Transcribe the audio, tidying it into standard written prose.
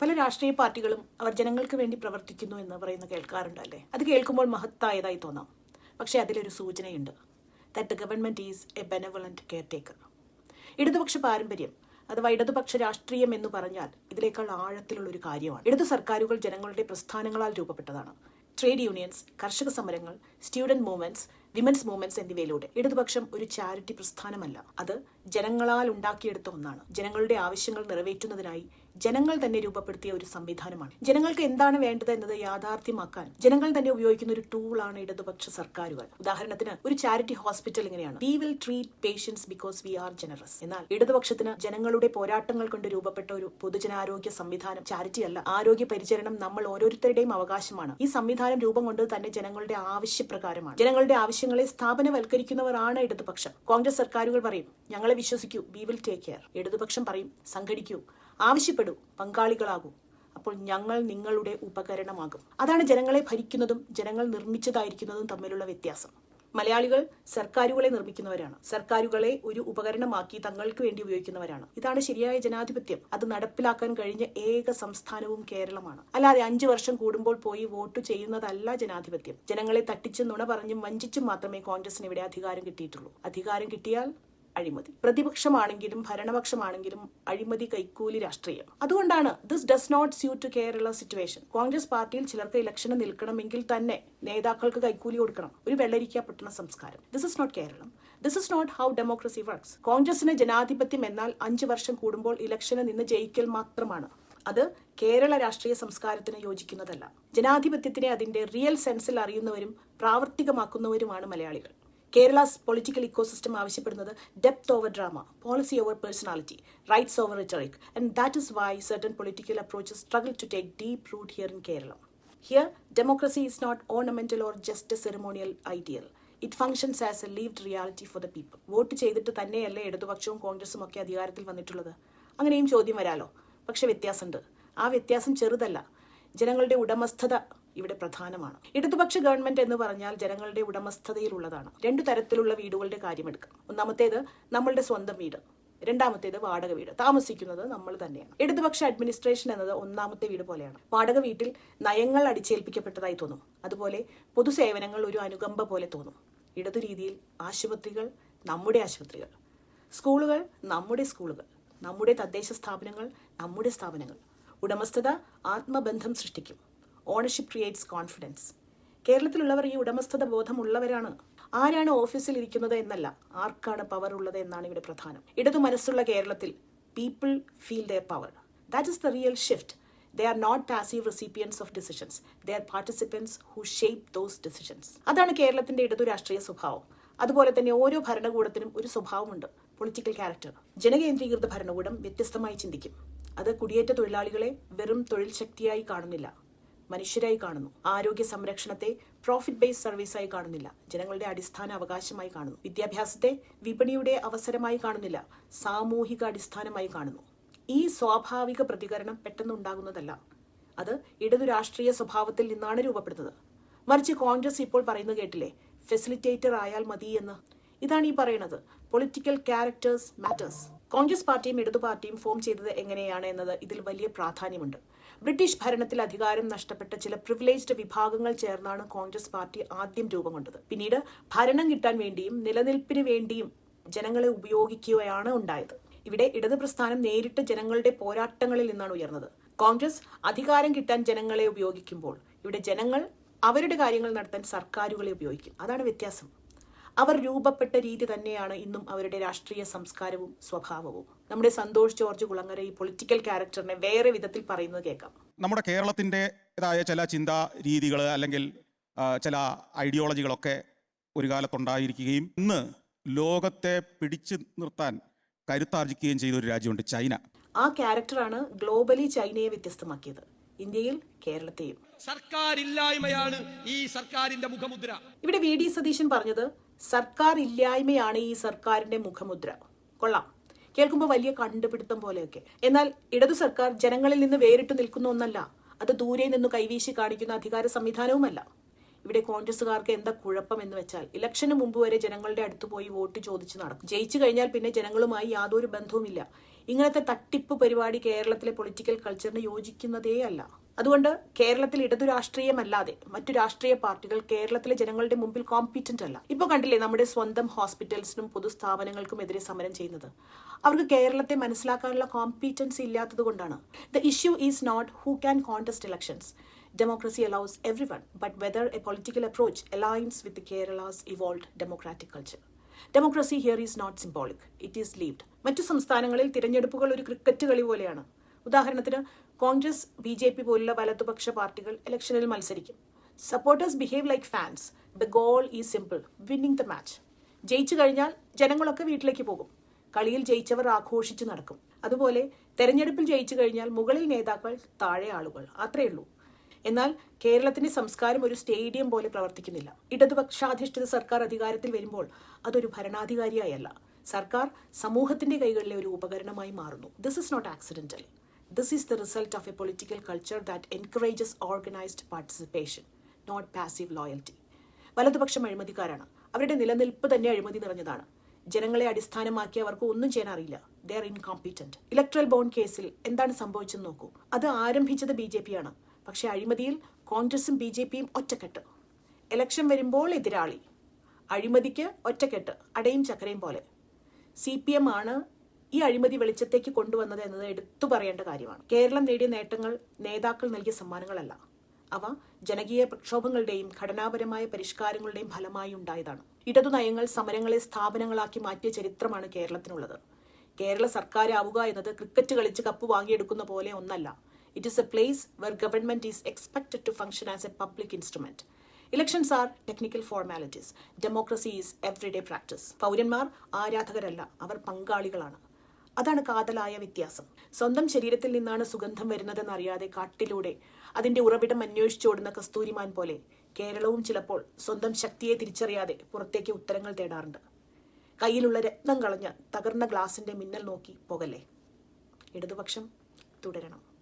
പല രാഷ്ട്രീയ പാർട്ടികളും അവർ ജനങ്ങൾക്ക് വേണ്ടി പ്രവർത്തിക്കുന്നു എന്ന് പറയുന്നത് കേൾക്കാറുണ്ടല്ലേ. അത് കേൾക്കുമ്പോൾ മഹത്തായതായി തോന്നാം. പക്ഷേ അതിലൊരു സൂചനയുണ്ട്. That the government is A benevolent care taker. ഇടതുപക്ഷ പാരമ്പര്യം അഥവാ ഇടതുപക്ഷ രാഷ്ട്രീയം എന്ന് പറഞ്ഞാൽ ഇതിനേക്കാൾ ആഴത്തിലുള്ളൊരു കാര്യമാണ്. ഇടതു സർക്കാരുകൾ ജനങ്ങളുടെ പ്രസ്ഥാനങ്ങളാൽ രൂപപ്പെട്ടതാണ്. ട്രേഡ് യൂണിയൻസ്, കർഷക സമരങ്ങൾ, സ്റ്റുഡന്റ് മൂവ്മെന്റ്സ്, വിമൻസ് മൂവ്മെന്റ്സ് എന്നിവയിലൂടെ. ഇടതുപക്ഷം ഒരു ചാരിറ്റി പ്രസ്ഥാനമല്ല. അത് ജനങ്ങളാൽ ഉണ്ടാക്കിയെടുത്ത ഒന്നാണ്. ജനങ്ങളുടെ ആവശ്യങ്ങൾ നിറവേറ്റുന്നതിനായി ജനങ്ങൾ തന്നെ രൂപപ്പെടുത്തിയ ഒരു സംവിധാനമാണ്. ജനങ്ങൾക്ക് എന്താണ് വേണ്ടത് എന്നത് യാഥാർത്ഥ്യമാക്കാൻ ജനങ്ങൾ തന്നെ ഉപയോഗിക്കുന്ന ഒരു ടൂളാണ് ഇടതുപക്ഷ സർക്കാരുകൾ. ഉദാഹരണത്തിന് ഒരു ചാരിറ്റി ഹോസ്പിറ്റൽ ഇങ്ങനെയാണ്: we will treat patients because we are generous. എന്നാൽ ഇടതുപക്ഷത്തിന് ജനങ്ങളുടെ പോരാട്ടങ്ങൾ കൊണ്ട് രൂപപ്പെട്ട ഒരു പൊതുജനാരോഗ്യ സംവിധാനം ചാരിറ്റി അല്ല. ആരോഗ്യ പരിചരണം നമ്മൾ ഓരോരുത്തരുടെയും അവകാശമാണ്. ഈ സംവിധാനം രൂപം കൊണ്ടത് തന്നെ ജനങ്ങളുടെ ആവശ്യപ്രകാരമാണ്. ജനങ്ങളുടെ ആവശ്യങ്ങളെ സ്ഥാപനവൽക്കരിക്കുന്നവരാണ് ഇടതുപക്ഷം. കോൺഗ്രസ് സർക്കാരുകൾ പറയും, ഞങ്ങളെ വിശ്വസിക്കൂ, വി വിൽ ടേക്ക് കെയർ. ഇടതുപക്ഷം പറയും, സംഘടിക്കൂ, ആവശ്യപ്പെടൂ, പങ്കാളികളാകൂ, അപ്പോൾ ഞങ്ങൾ നിങ്ങളുടെ ഉപകരണമാകും. അതാണ് ജനങ്ങളെ ഭരിക്കുന്നതും ജനങ്ങൾ നിർമ്മിച്ചതായിരിക്കുന്നതും തമ്മിലുള്ള വ്യത്യാസം. മലയാളികൾ സർക്കാരുകളെ നിർമ്മിക്കുന്നവരാണ്. സർക്കാരുകളെ ഒരു ഉപകരണമാക്കി തങ്ങൾക്ക് വേണ്ടി ഉപയോഗിക്കുന്നവരാണ്. ഇതാണ് ശരിയായ ജനാധിപത്യം. അത് നടപ്പിലാക്കാൻ കഴിഞ്ഞ ഏക സംസ്ഥാനവും കേരളമാണ്. അല്ലാതെ 5 വർഷം കൂടുമ്പോൾ പോയി വോട്ട് ചെയ്യുന്നതല്ല ജനാധിപത്യം. ജനങ്ങളെ തട്ടിച്ചും നുണ പറഞ്ഞും വഞ്ചിച്ചും മാത്രമേ കോൺഗ്രസിന് ഇവിടെ അധികാരം കിട്ടിയിട്ടുള്ളൂ. അധികാരം കിട്ടിയാൽ അഴിമതി. പ്രതിപക്ഷമാണെങ്കിലും ഭരണപക്ഷമാണെങ്കിലും അഴിമതി, കൈക്കൂലി രാഷ്ട്രീയം. അതുകൊണ്ടാണ് this does not suit to Kerala situation. Congress പാർട്ടിയിൽ ചിലർക്ക് ഇലക്ഷന് നിൽക്കണമെങ്കിൽ തന്നെ നേതാക്കൾക്ക് കൈക്കൂലി കൊടുക്കണം. ഒരു വെള്ളരിക്കപ്പെട്ട സംസ്കാരം. This is not Keralam. This is not how democracy works. കോൺഗ്രസിന് ജനാധിപത്യം എന്നാൽ 5 വർഷം കൂടുമ്പോൾ ഇലക്ഷന് നിന്ന് ജയിക്കൽ മാത്രമാണ്. അത് കേരള രാഷ്ട്രീയ സംസ്കാരത്തിന് യോജിക്കുന്നതല്ല. ജനാധിപത്യത്തിനെ അതിന്റെ റിയൽ സെൻസിൽ അറിയുന്നവരും പ്രാവർത്തികമാക്കുന്നവരുമാണ് മലയാളികൾ. കേരളാസ് പൊളിറ്റിക്കൽ ഇക്കോസിസ്റ്റം ആവശ്യപ്പെടുന്നത് depth over drama, policy over personality, rights over rhetoric, and that is why certain political approaches struggle to take deep root here in Keralam. Here democracy is not ornamental or just a ceremonial ideal. It functions as a lived reality for the people. Vote ചെയ്തിട്ട് തന്നെയല്ലേ ഇടതുപക്ഷവും കോൺഗ്രസും ഒക്കെ അധികാരത്തിൽ വന്നിട്ടുള്ളത്? അങ്ങനെയും ചോദ്യം വരാലോ. പക്ഷെ വ്യത്യാസമുണ്ട്. ആ വ്യത്യാസം ചെറുതല്ല. ജനങ്ങളുടെ ഉടമസ്ഥത ഇവിടെ പ്രധാനമാണ്. ഇടതുപക്ഷ ഗവൺമെന്റ് എന്ന് പറഞ്ഞാൽ ജനങ്ങളുടെ ഉടമസ്ഥതയിലുള്ളതാണ്. 2 തരത്തിലുള്ള വീടുകളുടെ കാര്യമെടുക്കാം. ഒന്നാമത്തേത് നമ്മളുടെ സ്വന്തം വീട്, രണ്ടാമത്തേത് വാടക വീട്. താമസിക്കുന്നത് നമ്മൾ തന്നെയാണ്. ഇടതുപക്ഷ അഡ്മിനിസ്ട്രേഷൻ എന്നത് 1ാമത്തെ വീട് പോലെയാണ്. വാടക വീട്ടിൽ നയങ്ങൾ അടിച്ചേൽപ്പിക്കപ്പെട്ടതായി തോന്നും. അതുപോലെ പൊതുസേവനങ്ങൾ ഒരു അനുകമ്പ പോലെ തോന്നും. ഇടതു രീതിയിൽ ആശുപത്രികൾ നമ്മുടെ ആശുപത്രികൾ, സ്കൂളുകൾ നമ്മുടെ സ്കൂളുകൾ, നമ്മുടെ തദ്ദേശ സ്ഥാപനങ്ങൾ നമ്മുടെ സ്ഥാപനങ്ങൾ. ഉടമസ്ഥത ആത്മബന്ധം സൃഷ്ടിക്കും. Ownership creates confidence. കേരളത്തിലുള്ളവർ ഈ ഉടമസ്ഥത ബോധമുള്ളവരാണ്. ആരാണ് ഓഫീസിൽ ഇരിക്കുന്നത് എന്നല്ല, ആർക്കാണ് പവർ ഉള്ളത് എന്നാണ് ഇവിടെ പ്രധാനം. ഇടതു മനസ്സുള്ള കേരളത്തിൽ people feel their power. That is the real shift. They are not passive recipients of decisions. They are participants who shape those decisions. അതാണ് കേരളത്തിന്റെ ഇടതു രാഷ്ട്രീയ സ്വഭാവം. അതുപോലെ തന്നെ ഓരോ ഭരണകൂടത്തിനും ഒരു സ്വഭാവമുണ്ട്, പൊളിറ്റിക്കൽ ക്യാരക്ടർ. ജനകേന്ദ്രീകൃത ഭരണകൂടം വ്യത്യസ്തമായി ചിന്തിക്കും. അത് കുടിയേറ്റ തൊഴിലാളികളെ വെറും തൊഴിൽ ശക്തിയായി കാണുന്നില്ല, മനുഷ്യരായി കാണുന്നു. ആരോഗ്യ സംരക്ഷണത്തെ പ്രോഫിറ്റ് ബേസ്ഡ് സർവീസായി കാണുന്നില്ല, ജനങ്ങളുടെ അടിസ്ഥാന അവകാശമായി കാണുന്നു. വിദ്യാഭ്യാസത്തെ വിപണിയുടെ അവസരമായി കാണുന്നില്ല, സാമൂഹിക അടിസ്ഥാനമായി കാണുന്നു. ഈ സ്വാഭാവിക പ്രതികരണം പെട്ടെന്നുണ്ടാകുന്നതല്ല. അത് ഇടതു രാഷ്ട്രീയ സ്വഭാവത്തിൽ നിന്നാണ് രൂപപ്പെടുന്നത്. മറിച്ച് കോൺഗ്രസ് ഇപ്പോൾ പറയുന്നത് കേട്ടില്ലേ, ഫെസിലിറ്റേറ്റർ ആയാൽ മതി എന്ന്. ഇതാണ് ഈ പറയുന്നത് പൊളിറ്റിക്കൽ ക്യാരക്ടേഴ്സ് മാറ്റേഴ്സ്. കോൺഗ്രസ് പാർട്ടിയും ഇടതു പാർട്ടിയും ഫോം ചെയ്തത് എങ്ങനെയാണ് എന്നത് ഇതിൽ വലിയ പ്രാധാന്യമുണ്ട്. ബ്രിട്ടീഷ് ഭരണത്തിൽ അധികാരം നഷ്ടപ്പെട്ട ചില പ്രിവിലേജ്ഡ് വിഭാഗങ്ങൾ ചേർന്നാണ് കോൺഗ്രസ് പാർട്ടി ആദ്യം രൂപം കൊണ്ടത്. പിന്നീട് ഭരണം കിട്ടാൻ വേണ്ടിയും നിലനിൽപ്പിന് വേണ്ടിയും ജനങ്ങളെ ഉപയോഗിക്കുകയാണ് ഉണ്ടായത്. ഇവിടെ ഇടതു പ്രസ്ഥാനം നേരിട്ട് ജനങ്ങളുടെ പോരാട്ടങ്ങളിൽ നിന്നാണ് ഉയർന്നത്. കോൺഗ്രസ് അധികാരം കിട്ടാൻ ജനങ്ങളെ ഉപയോഗിക്കുമ്പോൾ ഇവിടെ ജനങ്ങൾ അവരുടെ കാര്യങ്ങൾ നടത്താൻ സർക്കാരുകളെ ഉപയോഗിക്കും. അതാണ് വ്യത്യാസം. അവർ രൂപപ്പെട്ട രീതി തന്നെയാണ് ഇന്നും അവരുടെ രാഷ്ട്രീയ സംസ്കാരവും സ്വഭാവവും. നമ്മുടെ സന്തോഷ് ജോർജ് കുളങ്ങര ഈ പൊളിറ്റിക്കൽ ക്യാരക്ടറിനെ വേറെ വിധത്തിൽ പറയുന്നത് കേൾക്കാം. നമ്മുടെ കേരളത്തിൻ്റെതായ ചില ചിന്താ രീതികൾ അല്ലെങ്കിൽ ചില ഐഡിയോളജികളൊക്കെ ഒരു കാലത്തുണ്ടായിരിക്കുകയും ഇന്ന് ലോകത്തെ പിടിച്ചു നിർത്താൻ കരുത്താർജിക്കുകയും ചെയ്ത ഒരു രാജ്യമുണ്ട്, ചൈന. ആ ക്യാരക്ടറാണ് ഗ്ലോബലി ചൈനയെ വ്യത്യസ്തമാക്കിയത്, ഇന്ത്യയിൽ കേരളത്തെയും. സർക്കാർ ഇല്ലായ്മയാണ് ഈ സർക്കാരിന്റെ മുഖമുദ്ര. ഇവിടെ വി ഡി സതീശൻ പറഞ്ഞത് സർക്കാർ ഇല്ലായ്മയാണ് ഈ സർക്കാരിന്റെ മുഖമുദ്ര. കൊള്ളാം, കേൾക്കുമ്പോൾ വലിയ കണ്ടുപിടുത്തം പോലെയൊക്കെ. എന്നാൽ ഇടതു സർക്കാർ ജനങ്ങളിൽ നിന്ന് വേറിട്ട് നിൽക്കുന്ന ഒന്നല്ല. അത് ദൂരെ നിന്ന് കൈവീശി കാണിക്കുന്ന അധികാര സംവിധാനവുമല്ല. ഇവിടെ കോൺഗ്രസുകാർക്ക് എന്താ കുഴപ്പം എന്ന് വെച്ചാൽ ഇലക്ഷന് മുമ്പ് വരെ ജനങ്ങളുടെ അടുത്ത് പോയി വോട്ട് ചോദിച്ച് നടക്കും. ജയിച്ചു കഴിഞ്ഞാൽ പിന്നെ ജനങ്ങളുമായി യാതൊരു ബന്ധവുമില്ല. ഇങ്ങനത്തെ തട്ടിപ്പ് പരിപാടി കേരളത്തിലെ പൊളിറ്റിക്കൽ കൾച്ചറിന് യോജിക്കുന്നതേ അല്ല. അതുകൊണ്ട് കേരളത്തിൽ ഇടതു രാഷ്ട്രീയമല്ലാതെ മറ്റു രാഷ്ട്രീയ പാർട്ടികൾ കേരളത്തിലെ ജനങ്ങളുടെ മുമ്പിൽ കോമ്പീറ്റന്റ് അല്ല. ഇപ്പോൾ കണ്ടില്ലേ നമ്മുടെ സ്വന്തം ഹോസ്പിറ്റൽസിനും പൊതുസ്ഥാപനങ്ങൾക്കും എതിരെ സമരം ചെയ്യുന്നത്. അവർക്ക് കേരളത്തെ മനസ്സിലാക്കാനുള്ള കോമ്പീറ്റൻസി ഇല്ലാത്തത് കൊണ്ടാണ്. The issue is not who can contest elections. Democracy allows everyone, but whether a political approach aligns with Kerala's evolved democratic culture. Democracy here is not symbolic, it is lived. മറ്റു സംസ്ഥാനങ്ങളിൽ തിരഞ്ഞെടുപ്പുകൾ ഒരു cricket കളി പോലെയാണ്. ഉദാഹരണത്തിന് Congress, BJP പോലുള്ള വലതുപക്ഷ പാർട്ടികൾ ഇലക്ഷനിൽ മത്സരിക്കും. Supporters behave like fans. The goal is simple, winning the match. ജയിച്ചു കഴിഞ്ഞാൽ ജനങ്ങളൊക്കെ വീട്ടിലേക്ക് പോകും. കളിയിൽ ജയിച്ചവർ ആഘോഷിച്ച് നടക്കും. അതുപോലെ തെരഞ്ഞെടുപ്പിൽ ജയിച്ചു കഴിഞ്ഞാൽ മുകളിൽ നേതാക്കൾ, താഴെ ആളുകൾ, അത്രയേ ഉള്ളൂ. എന്നാൽ കേരളത്തിന്റെ സംസ്കാരം ഒരു സ്റ്റേഡിയം പോലെ പ്രവർത്തിക്കുന്നില്ല. ഇടതുപക്ഷാധിഷ്ഠിത സർക്കാർ അധികാരത്തിൽ വരുമ്പോൾ അതൊരു ഭരണാധികാരിയായല്ല, സർക്കാർ സമൂഹത്തിന്റെ കൈകളിലെ ഒരു ഉപകരണമായി മാറുന്നു. This is not accidental. This is the result of a political culture that encourages organised participation, not passive loyalty. വലതുപക്ഷം അഴിമതിക്കാരാണ്. അവരുടെ നിലനിൽപ്പ് തന്നെ അഴിമതി നിറഞ്ഞതാണ്. ജനങ്ങളെ അടിസ്ഥാനമാക്കി അവർക്ക് ഒന്നും ചെയ്യാൻ അറിയില്ല. They are incompetent. Electoral bond കേസിൽ എന്താണ് സംഭവിച്ചെന്ന് നോക്കൂ. അത് ആരംഭിച്ചത് BJP ആണ്. പക്ഷേ അഴിമതിയിൽ കോൺഗ്രസും BJPയും ഒറ്റക്കെട്ട്. ഇലക്ഷൻ വരുമ്പോൾ എതിരാളി. അഴിമതിക്ക് ഒറ്റക്കെട്ട്, അടയും ചക്കരയും പോലെ. CPM ആണ് ഈ അഴിമതി വെളിച്ചത്തേക്ക് കൊണ്ടുവന്നത് എന്നത് എടുത്തു പറയേണ്ട കാര്യമാണ്. കേരളം നേടിയ നേട്ടങ്ങൾ നേതാക്കൾ നൽകിയ സമ്മാനങ്ങളല്ല. അവ ജനകീയ പ്രക്ഷോഭങ്ങളുടെയും ഘടനാപരമായ പരിഷ്കാരങ്ങളുടെയും ഫലമായി ഉണ്ടായതാണ്. ഇടതു നയങ്ങൾ സമരങ്ങളെ സ്ഥാപനങ്ങളാക്കി മാറ്റിയ ചരിത്രമാണ് കേരളത്തിനുള്ളത്. കേരള സർക്കാരാവുക എന്നത് ക്രിക്കറ്റ് കളിച്ച് കപ്പ് വാങ്ങിയെടുക്കുന്ന പോലെ ഒന്നല്ല. It is a place where government is expected to function as a public instrument. Elections are technical formalities. Democracy is everyday practice. പൗരന്മാർ ആരാധകരല്ല, അവർ പങ്കാളികളാണ്. അതാണ് കാതലായ വ്യത്യാസം. സ്വന്തം ശരീരത്തിൽ നിന്നാണ് സുഗന്ധം വരുന്നതെന്നറിയാതെ കാട്ടിലൂടെ അതിന്റെ ഉറവിടം അന്വേഷിച്ചോടുന്ന കസ്തൂരിമാൻ പോലെ കേരളവും ചിലപ്പോൾ സ്വന്തം ശക്തിയെ തിരിച്ചറിയാതെ പുറത്തേക്ക് ഉത്തരങ്ങൾ തേടാറുണ്ട്. കയ്യിലുള്ള രത്നം കളഞ്ഞ് തകർന്ന ഗ്ലാസിന്റെ മിന്നൽ നോക്കി പോകല്ലേ. ഇടതുപക്ഷം തുടരണം.